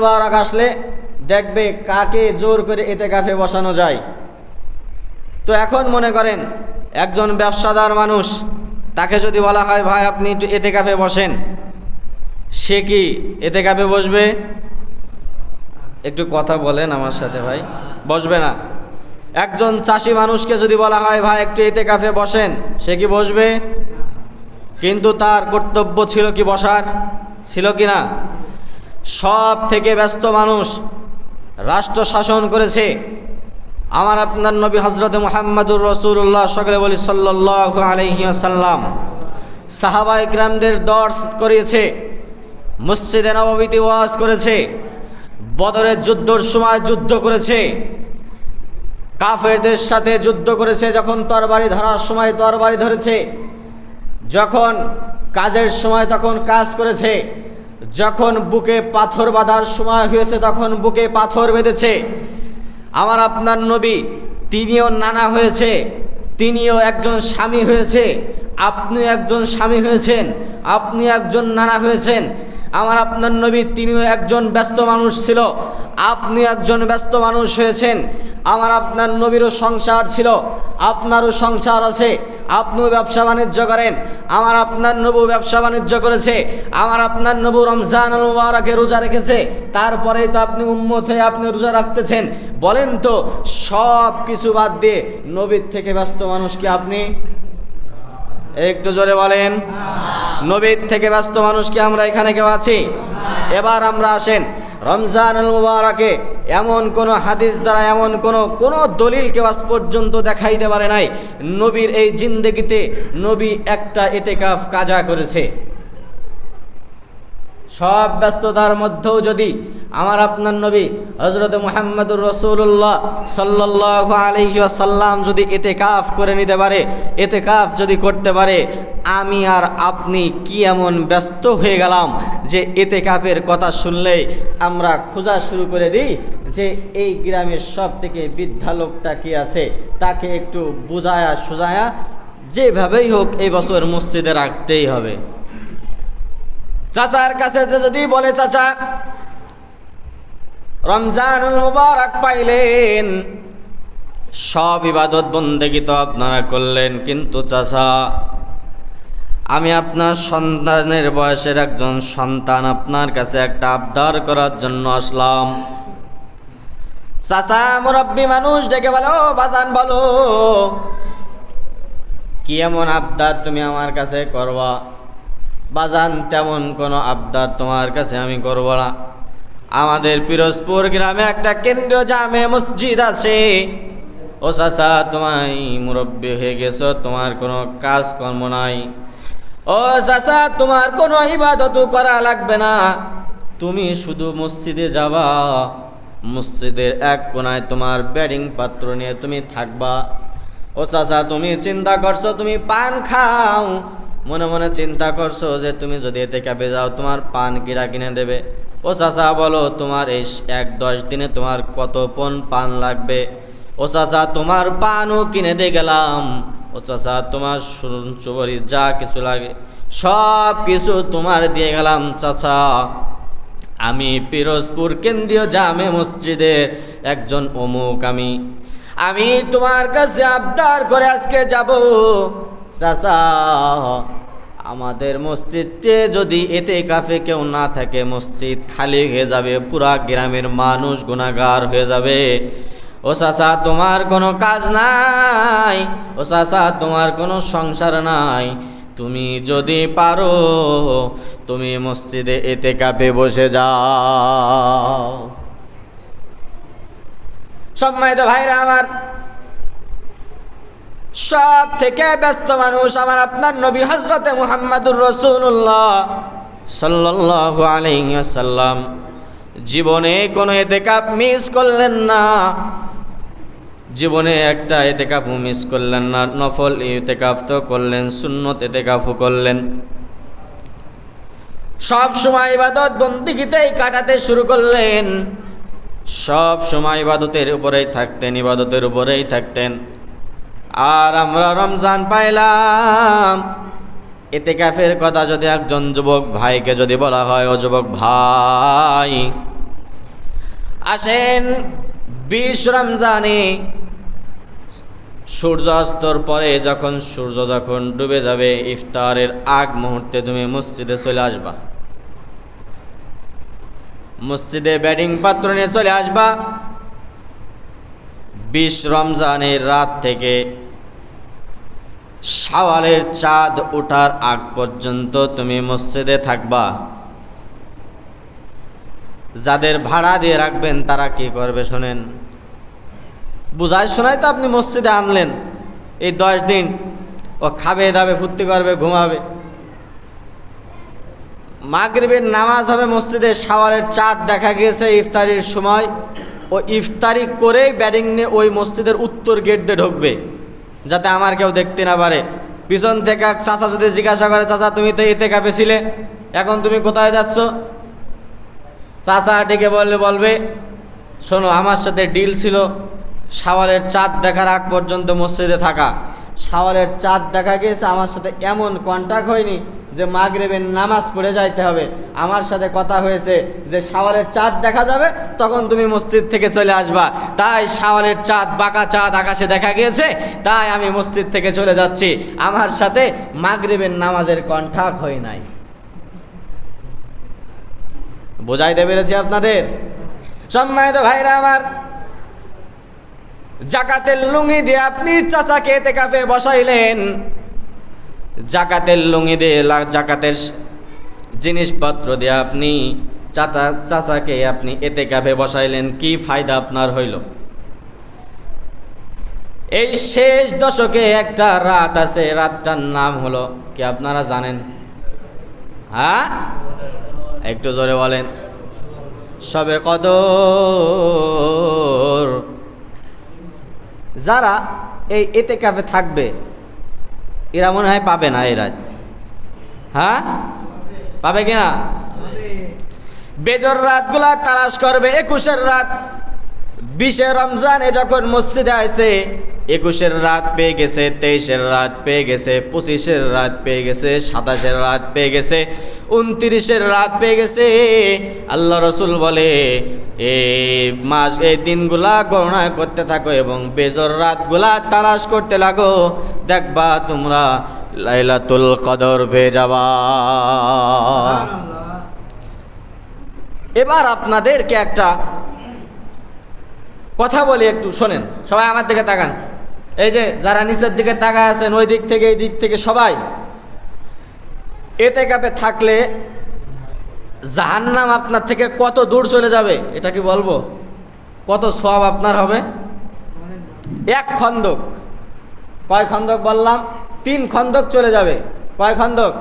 মুবারক আসলে দেখবে কাকে জোর করে ইতিকাফে বসানো যায়। তো এখন মনে করেন একজন ব্যবসাদার মানুষ, তাকে যদি বলা হয় ভাই আপনি একটু ইতিকাফে বসেন, সে কি ইতিকাফে বসবে? একটু কথা বলেন আমার সাথে ভাই, বসবে না। একজন চাষি মানুষকে যদি বলা হয় ভাই একটু ইতিকাফে বসেন, সে কি বসবে? কিন্তু তার কর্তব্য ছিল কি বসার? ছিল কি না? সব থেকে ব্যস্ত মানুষ, রাষ্ট্র শাসন করেছে আমার আপনার নবী হযরত মুহাম্মদুর রাসূলুল্লাহ, সকলে বলি সাল্লাল্লাহু আলাইহি ওয়াসাল্লাম। সাহাবায়ে কিরামদের দর্স করিয়েছে, মসজিদে নববীতে ওয়াজ করেছে, বদরের যুদ্ধের সময় যুদ্ধ করেছে, কাফেরদের সাথে যুদ্ধ করেছে, যখন তরবারি ধরার সময় তরবারি ধরেছে, যখন কাজের সময় তখন কাজ করেছে, যখন বুকে পাথর বাঁধার সময় হয়েছে তখন বুকে পাথর বেঁধেছে। আমার আপনার নবী তিনিও নানা হয়েছে, তিনিও একজন স্বামী হয়েছে, আপনি একজন স্বামী হয়েছেন, আপনি একজন নানা হয়েছেন। আমার আপনার নবী তিনিও একজন ব্যস্ত মানুষ ছিল, আপনি একজন ব্যস্ত মানুষ হয়েছেন। আমার আপনার নবীরও সংসার ছিল, আপনারও সংসার আছে, আপনিও ব্যবসা বাণিজ্য করেন, আমার আপনার নবী ব্যবসা বাণিজ্য করেছে, আমার আপনার নবী রমজানুল মুবারকে রোজা রেখেছে, তারপরেই তো আপনি উম্মত হয়ে আপনি রোজা রাখতেছেন। বলেন তো সব কিছু বাদ দিয়ে নবীর থেকে ব্যস্ত মানুষ কি আপনি? একটু জোরে বলেন। নবীর থেকে ব্যস্ত মানুষ কি আমরা এখানে কেউ আছি? এবার আমরা আসেন রমজানুল মুবারকে এমন কোনো হাদিস দ্বারা এমন কোনো দলিল কেউ আজ পর্যন্ত দেখাইতে পারে নাই নবীর এই জিন্দেগিতে নবী একটা ইতিকাফ কাজা করেছে। সব ব্যস্ততার মধ্যেও যদি আমার আপনার নবী হযরত মুহাম্মদুর রাসূলুল্লাহ সাল্লাল্লাহু আলাইহি ওয়াসাল্লাম যদি ইতিকাফ করে নিতে পারে, ইতিকাফ যদি করতে পারে, আমি আর আপনি কি এমন ব্যস্ত হয়ে গেলাম যে ইতিকাফের কথা শুনলেই আমরা খোঁজা শুরু করে দিই যে এই গ্রামের সব থেকে বৃদ্ধা লোকটা কি আছে, তাকে একটু বুঝায়া সুজায়া যেভাবেই হোক এই বছর মসজিদে রাখতেই হবে। চাচার কাছে যদি বলে চাচা রমজানুল মুবারক পাইলেন, সব ইবাদত বন্দেগী তো আপনারা করলেন, কিন্তু চাচা আমি আপনার সন্তানের বয়সের একজন সন্তান, আপনার কাছে একটা আবদার করার জন্য আসলাম। চাচা মুরব্বী মানুষ ডেকে বলো, বাজান বলো কি এমন আবদার তুমি আমার কাছে করবা? বাজান তেমন কোনো আবদার তোমার কাছে আমি করব না। আমাদের পিরোজপুর গ্রামে একটা কেন্দ্রীয় জামে মসজিদ আছে। ও চাচা তোমায় মুরব্বী হয়ে গেছো, তোমার কোনো কাজকর্ম নাই। ও চাচা তোমার কোনো ইবাদত করা লাগবে না, তুমি শুধু মসজিদে যাবা, মসজিদের এক কোনায় তোমার বেডিং পাত্র নিয়ে তুমি থাকবা। ও চাচা তুমি চিন্তা করছো তুমি পান খাও, মনে মনে চিন্তা করছো যে তুমি যদি ইতিকাফে যাও তোমার পান কিরা কিনে দেবে। ও চাচা বলো তোমার এই ১-১০ দিনে তোমার কত পণ পান লাগবে? ও চাচা তোমার পানও কিনে দিয়ে গেলাম। ও চাচা তোমার চুবরি যা কিছু লাগে সব কিছু তোমার দিয়ে গেলাম। চাচা আমি পিরোজপুর কেন্দ্রীয় জামে মসজিদের একজন অমুক, আমি তোমার কাছে আবদার করে আজকে যাব। চাচা আমাদের মসজিদে যদি ইতিকাফে কেউ না থাকে মসজিদ খালি হয়ে যাবে, পুরা গ্রামের মানুষ গুনাহগার হয়ে যাবে। ও চাচা তোমার কোনো কাজ নাই, ও চাচা তোমার কোনো সংসার নাই, তুমি যদি পারো তুমি মসজিদে ইতিকাফে বসে যাও। সম্মানিত ভাইরা আমার, সব থেকে ব্যস্ত মানুষ আমার আপনার নবী হযরতে মুহাম্মদুর রাসূলুল্লাহ সাল্লাল্লাহু আলাইহি ওয়াসাল্লাম জীবনে কোনো ইতিকাফ মিস করলেন না, জীবনে একটা ইতিকাফ মিস করলেন না। নফল ইতিকাফ তো করলেন, সুন্নত ইতিকাফও করলেন, সব সময় ইবাদত বন্দেগীতেই কাটাতে শুরু করলেন, সব সময় ইবাদতের উপরেই থাকতেন, ইবাদতের উপরেই থাকতেন। আর আমরা রমজান পাইলাম, ইতিকাফের কথা যদি একজন যুবক ভাইকে যদি বলা হয়, ও যুবক ভাই আসেন 20 রমজানে সূর্য অস্তর পরে যখন সূর্য যখন ডুবে যাবে, ইফতারের আগ মুহূর্তে তুমি মসজিদে চলে আসবা। মসজিদে ব্যাটিং পাত্র নিয়ে চলে আসবা। 20 রমজানের রাত থেকে শাওয়ালের চাঁদ ওঠার আগ পর্যন্ত তুমি মসজিদে থাকবা। যাদের ভাড়া দিয়ে রাখবেন তারা কি করবে শোনেন। বুঝায় শোনায় তো আপনি মসজিদে আনলেন, এই 10 দিন ও খাবে দাবে ফুর্তি করবে ঘুমাবে। মাগরিবের নামাজ হবে মসজিদে, শাওয়ালের চাঁদ দেখা গিয়েছে ইফতারির সময়, ও ইফতারি করেই ব্যাটিং নিয়ে ওই মসজিদের উত্তর গেট দিয়ে ঢুকবে, যাতে আমার কেউ দেখতে না পারে। পিছন থেকে চাচা যদি জিজ্ঞাসা করে, চাচা তুমি তো ইতিকাফে ছিলে, এখন তুমি কোথায় যাচ্ছ? চাচা ডেকে বলবে শোনো, আমার সাথে ডিল ছিল শাওয়ালের চাঁদ দেখার আগ পর্যন্ত মসজিদে থাকা। শাওয়ালের চাঁদ দেখা গিয়েছে, আমার সাথে এমন কন্ট্যাক্ট হয়নি যে মাগরিবের নামাজ পড়ে যাইতে হবে। আমার সাথে কথা হয়েছে যে শাওয়ালের চাঁদ দেখা যাবে, তখন তুমি মসজিদ থেকে চলে আসবা। তাই শাওয়ালের চাঁদ, বাঁকা চাঁদ আকাশে দেখা গিয়েছে, তাই আমি মসজিদ থেকে চলে যাচ্ছি। আমার সাথে মাগরিবের নামাজের কন্ট্যাক্ট হয় নাই। বোঝাইতে পেরেছি আপনাদের? সম্মানিত ভাইরা আমার, জাকাতের লুঙ্গি দিয়ে আপনি চাচাকে ইতিকাফে বসাইলেন, জাকাতের লুঙ্গি দিয়ে জাকাতের জিনিসপত্র দিয়ে আপনি চাচাকে আপনি ইতিকাফে বসাইলেন, কি ফায়দা আপনার হইল? এই শেষ দশকে একটা রাত আছে, রাতটার নাম হলো কি আপনারা জানেন? হ্যাঁ, একটু জোরে বলেন। শবে কদর। যারা এই ইতিকাফে থাকবে এরা মনে হয় পাবে না এই রাত। হ্যাঁ, পাবে কিনা? বেজর রাতগুলা তালাশ করবে। 21-এর রাত, 20 রমজানে যখন মসজিদে আছে, 21-এর রাত পেয়ে গেছে, 23-এর রাত পেয়ে গেছে, 25-এর রাত পেয়ে গেছে, 27-এর রাত পেয়ে গেছে, 29-এর রাত পেয়ে গেছে। আল্লাহ রসুল বলে এই দিনগুলা গণনা করতে থাকো এবং বেজর রাতগুলা তালাশ করতে লাগো, দেখবা তোমরা লাইলাতুল কদর পেয়ে যাবা। এবার আপনাদেরকে একটা কথা বলি, একটু শোনেন। সবাই আমার দিকে তাকান। এই যে যারা নিচের দিকে তাকায় আছেন, ওই দিক থেকে এই দিক থেকে সবাই, ইতিকাফে থাকলে জাহান্নাম আপনার থেকে কত দূর চলে যাবে এটা কি বলবো? কত সওয়াব আপনার হবে? 1 খন্দক। কয় খন্দক বললাম? 3 খন্দক চলে যাবে। কয় খন্দক?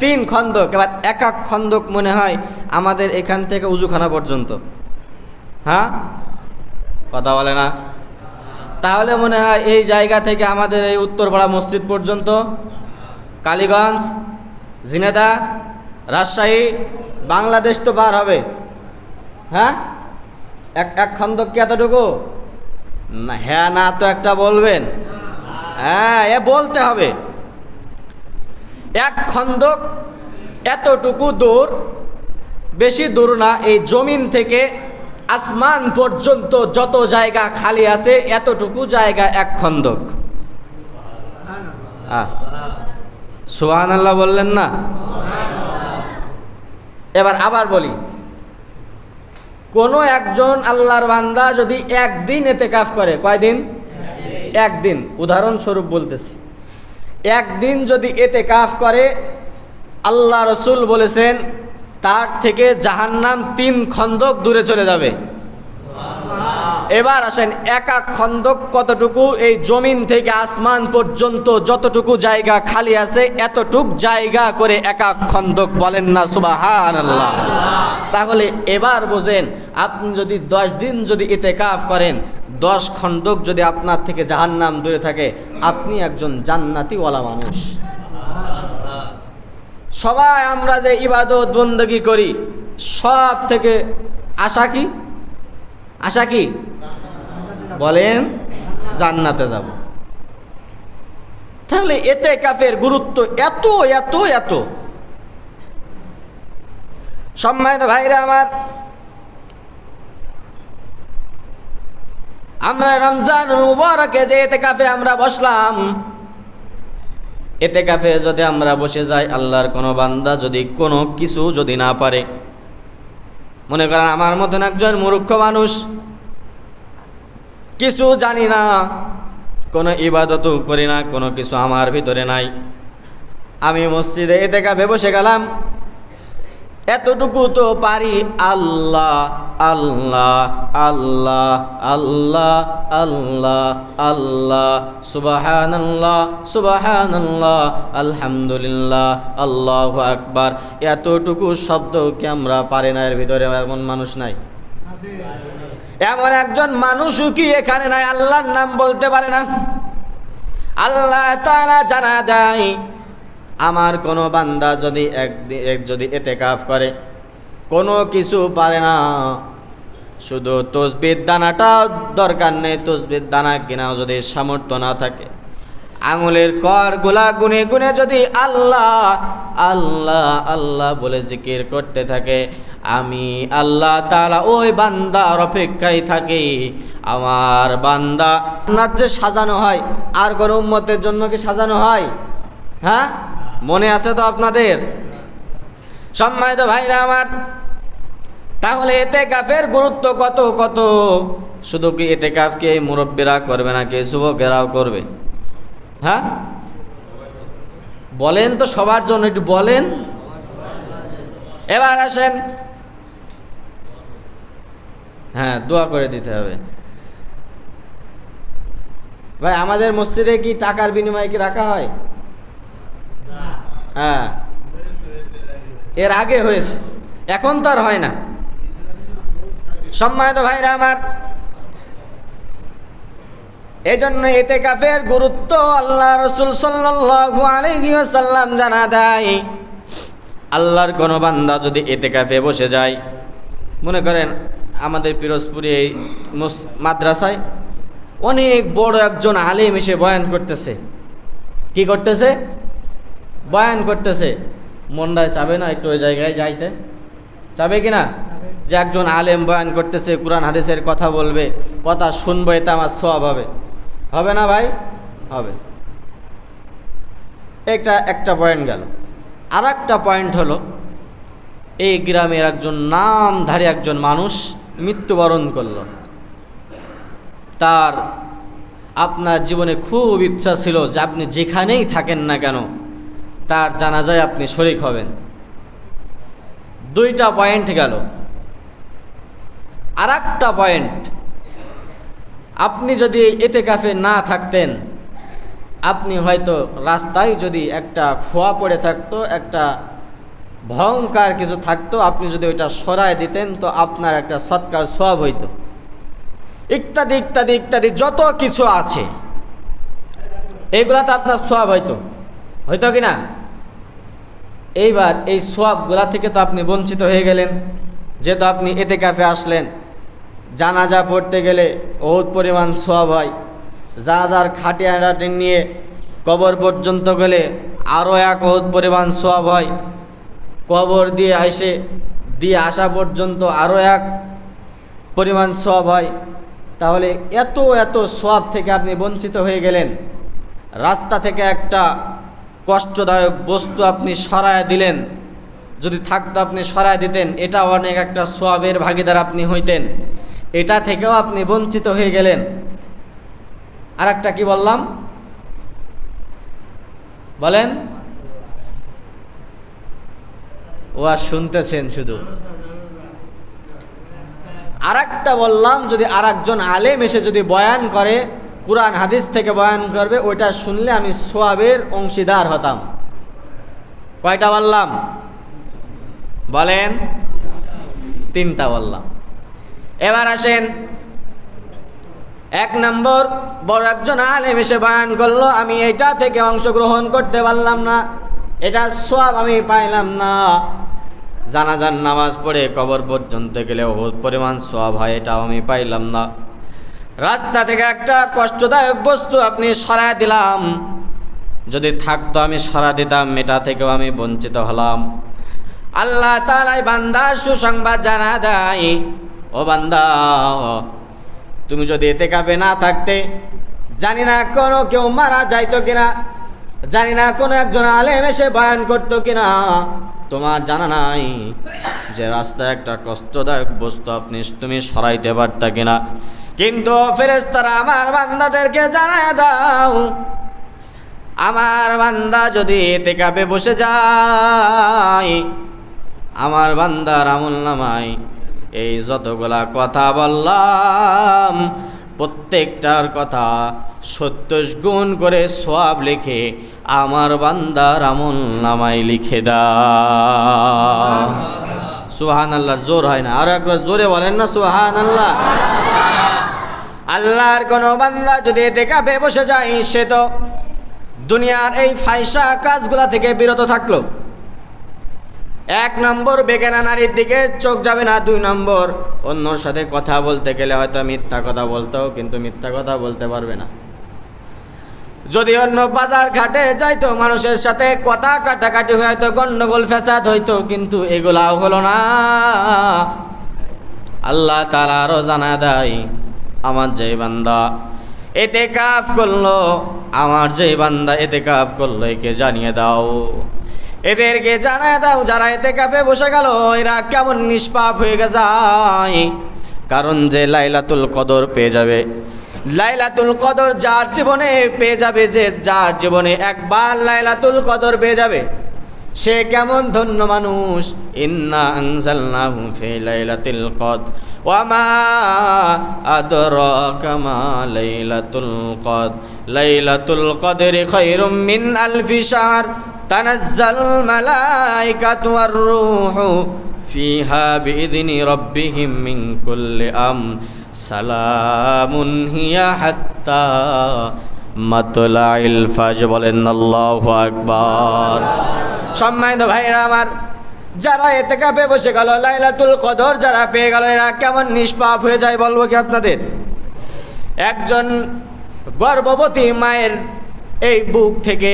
3 খন্দক। এবার এক খন্দক মনে হয় আমাদের এখান থেকে উজুখানা পর্যন্ত। হ্যাঁ, কথা বলে না? তাহলে মনে হয় এই জায়গা থেকে আমাদের এই উত্তরপাড়া মসজিদ পর্যন্ত, কালীগঞ্জ, ঝিনেদা, রাজশাহী, বাংলাদেশ তো পার হবে। হ্যাঁ, এক খন্দক কি এতটুকু? না, হ্যাঁ না তো একটা বলবেন। হ্যাঁ, এ বলতে হবে। 1 খন্দক এতটুকু দূর, বেশি দূর না। এই জমিন থেকে আসমান পর্যন্ত যত জায়গা খালি আছে এতটুকু জায়গা 1 খন্দক। সুবহানাল্লাহ বললেন না? এবার আবার বলি, কোনো একজন আল্লাহর বান্দা যদি একদিন ইতিকাফ করে, কয়দিন? একদিন। উদাহরণস্বরূপ বলতেছি, একদিন যদি ইতিকাফ করে, আল্লাহ রসুল বলেছেন তার থেকে জাহান্নাম 3 খন্দক দূরে চলে যাবে। এবার আসেন, 1 খন্দক কতটুকু? এই জমিন থেকে আসমান পর্যন্ত যতটুকু জায়গা খালি আছে এতটুক জায়গা করে 1 খন্দক। বলেন না সুবহানাল্লাহ? তাহলে এবার বোঝেন, আপনি যদি 10 দিন যদি ইতিকাফ করেন, 10 খন্দক যদি আপনার থেকে জাহান্নাম দূরে থাকে, আপনি একজন জান্নাতিওয়ালা মানুষ। সবাই আমরা যে ইবাদত বندگی করি, সব থেকে আশা কি? আশা কি? বলেন, জান্নাতে যাব। তাহলে ইতিকাফের গুরুত্ব এত এত এত। সম্মানিত ভাইরা আমার, আমরা রমজানুল মুবারকে যে ইতিকাফে আমরা বসলাম, ইতিকাফে যদি আমরা বসে যাই, আল্লাহর কোনো বান্দা যদি কোনো কিছু যদি না পারে, মনে করেন আমার মতন একজন মূর্খ মানুষ, কিছু জানি না, কোনো ইবাদতও করি না, কোনো কিছু আমার ভিতরে নাই, আমি মসজিদে ইতিকাফে বসে গেলাম, এতটুকু তো পারি, আল্লাহ আল্লাহ আল্লাহ আল্লাহ আল্লাহ আল্লাহ সুবহানাল্লাহ সুবহানাল্লাহ আলহামদুলিল্লাহ আল্লাহু আকবার, এতটুকু শব্দ কি আমরা পারি না? এর ভিতরে এমন মানুষ নাই? এমন একজন মানুষও কি এখানে নাই আল্লাহর নাম বলতে পারে না? আল্লাহ তাআলা জানা দেয়, আমার কোনো বান্দা যদি যদি ইতিকাফ করে, কোনো কিছু পারে না, শুধু তসবির দানাটা দরকার নেই, তসবির দানা কিনাও যদি সামর্থ্য না থাকে, আঙুলের করগুলা গুনে গুনে যদি আল্লাহ আল্লাহ আল্লাহ বলে জিকির করতে থাকে, আমি আল্লাহ তাআলা ওই বান্দার অপেক্ষায় থাকি। আমার বান্দা যে সাজানো হয়, আর কোনো উম্মতের জন্য কি সাজানো হয়? হ্যাঁ, মনে আছে তো আপনাদের? সম্মানিত ভাইরা আমার, তাহলে ইতিকাফের গুরুত্ব কত কত! শুধু কি ইতিকাফকে মুরব্বীরা করবে নাকি যুবকেরাও করবে? হ্যাঁ বলেন তো, সবার জন্য একটু বলেন। এবার আসেন, হ্যাঁ দোয়া করে দিতে হবে। ভাই আমাদের মসজিদে কি টাকার বিনিময়ে কি রাখা হয়? হ্যাঁ, এর আগে হয়েছে, এখন তো আর হয় না। সম্মানিত ভাইরা আমার, এই জন্য ইতিকাফের গুরুত্ব আল্লাহ রাসূল সাল্লাল্লাহু আলাইহি ওয়াসাল্লাম জানা দেয়। আল্লাহর কোনো বান্দা যদি ইতিকাফে বসে যায়, মনে করেন আমাদের পিরোজপুরে এই মাদ্রাসায় অনেক বড় একজন আলেম এসে বয়ান করতেছে। কি করতেছে? বয়ান করতেছে। মনটায় চাবে না একটু ওই জায়গায় যাইতে? চাবে কি না? যে একজন আলেম বয়ান করতেছে, কুরআন হাদিসের কথা বলবে, কথা শুনবো, এটা আমার সওয়াব হবে। হবে না ভাই? হবে। একটা পয়েন্ট গেল। আর একটা পয়েন্ট হলো, এই গ্রামের একজন নামধারী একজন মানুষ মৃত্যুবরণ করল। তার আপনার জীবনে খুব ইচ্ছা ছিল যে আপনি যেখানেই থাকেন না কেন তার জানাজায় আপনি শরীক হবেন। দুইটা পয়েন্ট গেল। আর একটা পয়েন্ট, আপনি যদি ইতিকাফে না থাকতেন, আপনি হয়তো রাস্তায় যদি একটা খোয়া পড়ে থাকতো, একটা ভয়ঙ্কর কিছু থাকতো, আপনি যদি ওইটা সরায় দিতেন তো আপনার একটা সৎকার সওয়াব হইতো, ইত্যাদি ইত্যাদি ইত্যাদি যত কিছু আছে, এইগুলাতে আপনার সওয়াব হয়তো কি না? এইবার এই সওয়াবগুলা থেকে তো আপনি বঞ্চিত হয়ে গেলেন। যেহেতু আপনি ইতিকাফে আসলেন, জানাজা পড়তে গেলে বহুত পরিমাণ সওয়াব হয়, জানাজার খাটিয়াটি নিয়ে কবর পর্যন্ত গেলে আরও এক বহুত পরিমাণ সওয়াব হয়, কবর দিয়ে আসা পর্যন্ত আরও এক পরিমাণ সওয়াব হয়। তাহলে এত এত সওয়াব থেকে আপনি বঞ্চিত হয়ে গেলেন। রাস্তা থেকে একটা কষ্টদায়ক বস্তু আপনি সরায় দিলেন, যদি থাকতো আপনি সরায় দিতেন, এটা অনেক একটা সওয়াবের ভাগিদার আপনি হইতেন, এটা থেকেও আপনি বঞ্চিত হয়ে গেলেন। আর একটা কি বললাম বলেন? ওয়াজ শুনতেছেন শুধু। আর একটা বললাম, যদি আর একজন আলেম এসে যদি বয়ান করে, কুরআন হাদিস থেকে বয়ান করবে, ওইটা শুনলে আমি সওয়াবের অংশীদার হতাম। কয়টা বললাম বলেন? তিনটা বললাম। এবার আসেন, এক নম্বর, বড় একজন আলেম এসে বয়ান করলো, আমি এইটা থেকে অংশগ্রহণ করতে পারলাম না, এটা সওয়াব আমি পাইলাম না। জানাজার নামাজ পড়ে কবর পর্যন্ত গেলে বহুত পরিমাণ সওয়াব হয়, এটাও আমি পাইলাম না। রাস্তা থেকে একটা কষ্টদায়ক বস্তু আপনি সরায় দিলাম, যদি থাকতো আমি সরা দিতাম, এটা থেকেও আমি বঞ্চিত হলাম। আল্লাহ তাআলা বান্দার সুসংবাদ জানা দেয়, ও বান্দা, তুমি যদি এতেকাফে না থাকতে, জানি না কোনো কেউ মারা যাইতো কিনা, জানি না কোনো একজন আলেম এসে বয়ান করতো কিনা, তোমার জানা নাই যে রাস্তায় একটা কষ্টদায়ক বস্তু তুমি সরাইতে পারতা কিনা। কিন্তু ফেরেশতারা আমার বান্দাদেরকে জানায় দাও, আমার বান্দা যদি এতেকাফে বসে যায়, আমার বান্দার আমলনামায় এই যতগুলা কথা বললাম প্রত্যেকটার কথা 70 গুণ করে সওয়াব লিখে আমার বান্দার আমলনামায় লিখে দাও। সুবহানাল্লাহ, জোর হয় না, আর একবার জোরে বলেন না সুবহানাল্লাহ। আল্লাহর কোনো বান্দা যদি এতেকাফে বসে যায়, সে তো দুনিয়ার এই ফায়সা কাজগুলা থেকে বিরত থাকলো। 1 নম্বর বেগানা নারীর দিকে চোখ যাবে না, 2 নম্বর অন্যর সাথে কথা বলতে গেলে হয়তো মিথ্যা কথা বলতো, কিন্তু মিথ্যা কথা বলতে পারবে না। যদি অন্য বাজার ঘাটে যাইতো, মানুষের সাথে কথা কাটাকাটি হয়তো, গন্ডগোল ফ্যাসাদ হইতো, কিন্তু এগুলাও হলো না। আল্লাহ তাআলা আরো জানা দেয়, আমার যে বান্দা এতেকাফ করলো, আমার যে বান্দা এতেকাফ করলো, একে জানিয়ে দাও, এদেরকে জানায় দাও যারা এতেকাফে বসে গেল এরা কেমন নিষ্পাপ হয়ে যায়। কারণ যে লাইলাতুল কদর পেয়ে যাবে, লাইলাতুল কদর যার জীবনে পেয়ে যাবে, যে যার জীবনে একবার লাইলাতুল কদর পেয়ে যাবে, সে কেমন ধন্য মানুষ। ইন্না আনজালনাহু ফি লাইলাতিল কদর ওয়া মা আদরাকা মা লাইলাতুল কদর লাইলাতুল কদরি খায়রুম মিন আলফি শাহর তানাজ্জালুল মালাইকাতু ওয়ার রূহু ফিহা বিইذনি রাব্বিহিম মিন কুল্লি সালামুন হিয়া হাত্তা মাতলাইল ফাজর। বলেন আল্লাহু আকবার। সম্মানিত ভাইরা আমার, যারা এতেকাফে বসে গেল, লাইলাতুল কদর যারা পেয়ে গেল, এরা কেমন নিষ্পাপ হয়ে যায় বলবো কি আপনাদের? একজন গর্ভবতী মায়ের এই বুক থেকে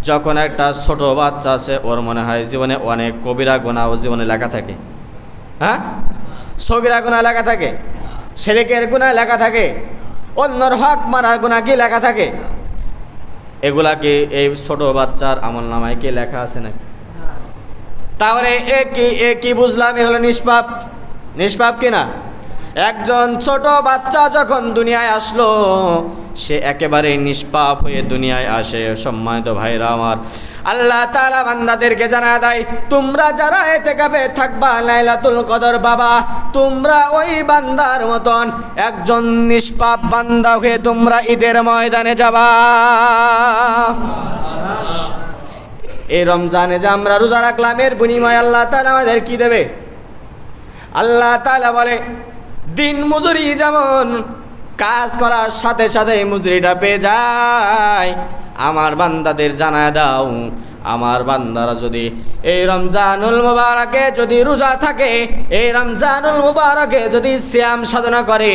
যখন একটা ছোট বাচ্চা আছে, ওর মনে হয় জীবনে অনেক কবিরা গুনাহ জীবনে লেখা থাকে। হ্যাঁ, সগীরা গুনাহ লেখা থাকে, শিরকের গুনাহ লেখা থাকে, অন্যর হক মারার গুনাহ কি লেখা থাকে? এগুলা কি এই ছোট বাচ্চার আমলনামায় কি লেখা আছে নাকি? তাহলে এ কি বুঝলাম? এ হলো নিষ্পাপ। নিষ্পাপ কিনা? একজন ছোট বাচ্চা যখন দুনিয়ায় আসলো, সে একেবারে নিষ্পাপ হয়ে দুনিয়ায় আসে। সম্মানিত ভাইরা আমার, আল্লাহ তাআলা বান্দাদেরকে জানায় দেয়, তোমরা যারা ইতিকাফে থাকবা লাইলাতুল কদর বাবা, তোমরা ওই বান্দার মতন একজন নিষ্পাপ বান্দা হয়ে তোমরা ঈদের ময়দানে যাবা। এই রমজানে যে আমরা রোজা রাখলাম, এর বিনিময়ে আল্লাহ তাআলা আমাদের কি দেবে? আল্লাহ তাআলা বলে, দিন মজুরি যেমন কাজ করার সাথে সাথে মজুরিটা পেয়ে যায়, আমার বান্দাদের জানায় দাও, আমার বান্দারা যদি এই রমজানুল মুবারকে যদি রোজা থাকে, এই রমজানুল মুবারকে যদি সিয়াম সাধনা করে,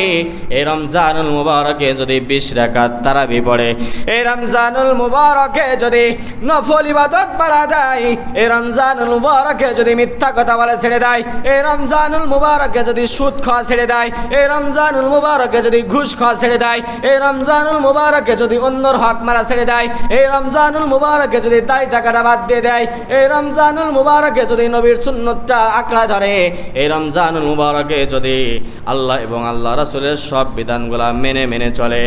এই রমজানুল মুবারকে যদি 20 রাকাত তারাবি পড়ে, এই রমজানুল মুবারকে যদি নফল ইবাদত বাড়া দেয়, এই রমজানুল মুবারকে যদি মিথ্যা কথা বলে ছেড়ে দেয়, এই রমজানুল মুবারকে যদি সুদ খাওয়া ছেড়ে দেয়, এই রমজানুল মুবারকে যদি ঘুষ খাওয়া ছেড়ে দেয়, এই রমজানুল মুবারকে যদি অন্যর হক মারা ছেড়ে দেয়, এই রমজানুল মুবারকে যদি তাই টাকাটা বাদ দিয়ে দেয়, এই রমজানুল মুবারকে যদি নবীর সুন্নতটা আঁকড়া ধরে, এই রমজানুল মুবারকে যদি আল্লাহ এবং আল্লাহ রাসূলের সব বিধানগুলা মেনে মেনে চলে,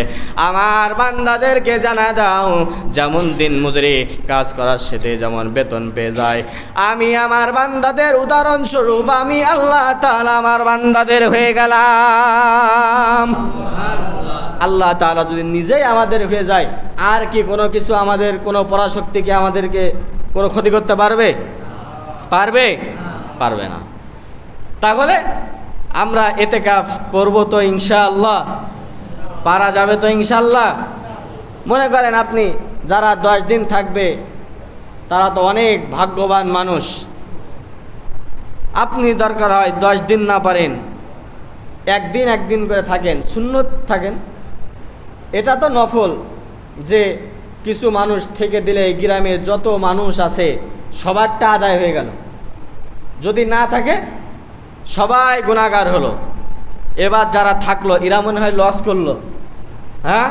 আমার বান্দাদেরকে জানা দাও, যেমন দিন মজুরি কাজ করার সাথে যেমন বেতন পেয়ে যায়, আমি আমার বান্দাদের উদাহরণস্বরূপ আমি আল্লাহ তাআলা আমার বান্দাদের হয়ে গেলাম। আল্লাহ তাআলা যদি নিজেই আমাদের হয়ে যায়, আর কি কোনো কিছু আমাদের কোনো পরাশক্তি কি আমাদেরকে কোনো ক্ষতি করতে পারবে? পারবে? পারবে না। তাহলে আমরা ইতিকাফ করব তো ইনশাআল্লাহ? পারা যাবে তো ইনশাআল্লাহ? মনে করেন আপনি যারা 10 দিন থাকবে তারা তো অনেক ভাগ্যবান মানুষ। আপনি দরকার হয় 10 দিন না পারেন, একদিন করে থাকেন, সুন্নত থাকেন, এটা তো নফল, যে কিছু মানুষ থেকে দিলে এই গ্রামের যত মানুষ আছে সবারটা আদায় হয়ে গেল। যদি না থাকে সবাই গুনাহগার হলো। এবার যারা থাকলো এরা মনে হয় লস করলো, হ্যাঁ?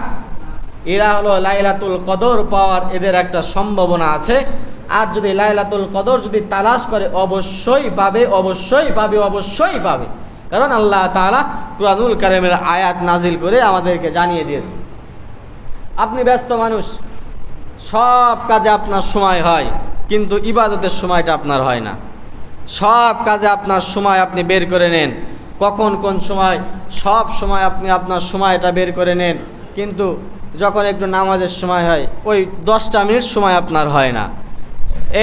এরা হলো লাইলাতুল কদর পাওয়ার এদের একটা সম্ভাবনা আছে। আর যদি লাইলাতুল কদর যদি তালাশ করে অবশ্যই পাবে, অবশ্যই পাবে, অবশ্যই পাবে। কারণ আল্লাহ তাআলা কুরআনুল কারীমের আয়াত নাজিল করে আমাদেরকে জানিয়ে দিয়েছে। আপনি ব্যস্ত মানুষ, সব কাজে আপনার সময় হয়, কিন্তু ইবাদতের সময়টা আপনার হয় না। সব কাজে আপনার সময় আপনি বের করে নেন, কখন কোন সময়, সব সময় আপনি আপনার সময়টা বের করে নেন, কিন্তু যখন একটু নামাজের সময় হয় ওই 10টা মিনিট সময় আপনার হয় না।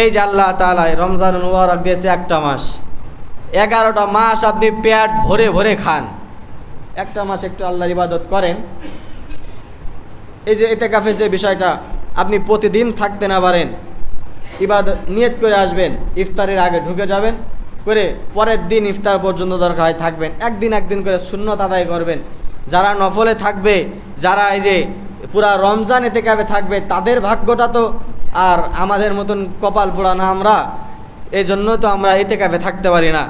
এই যে আল্লাহ তাআলা রমজানুল মুবারক দিয়েছে একটা মাস, 11টা মাস আপনি পেট ভরে ভরে খান, একটা মাস একটু আল্লাহর ইবাদত করেন। এই যে ইতিকাফের যে বিষয়টা, আপনি প্রতিদিন থাকতে না পারেন, ইবাদত নিয়ত করে আসবেন, ইফতারের আগে ঢুকে যাবেন, করে পরের দিন ইফতার পর্যন্ত দরকার হয় থাকবেন, একদিন করে সুন্নত আদায় করবেন। যারা নফলে থাকবে, যারা এই যে পুরা রমজান ইতিকাফে থাকবে, তাদের ভাগ্যটা তো আর আমাদের মতন কপাল পোড়া না আমরা, এই জন্য তো আমরা ইতিকাফে থাকতে পারি না।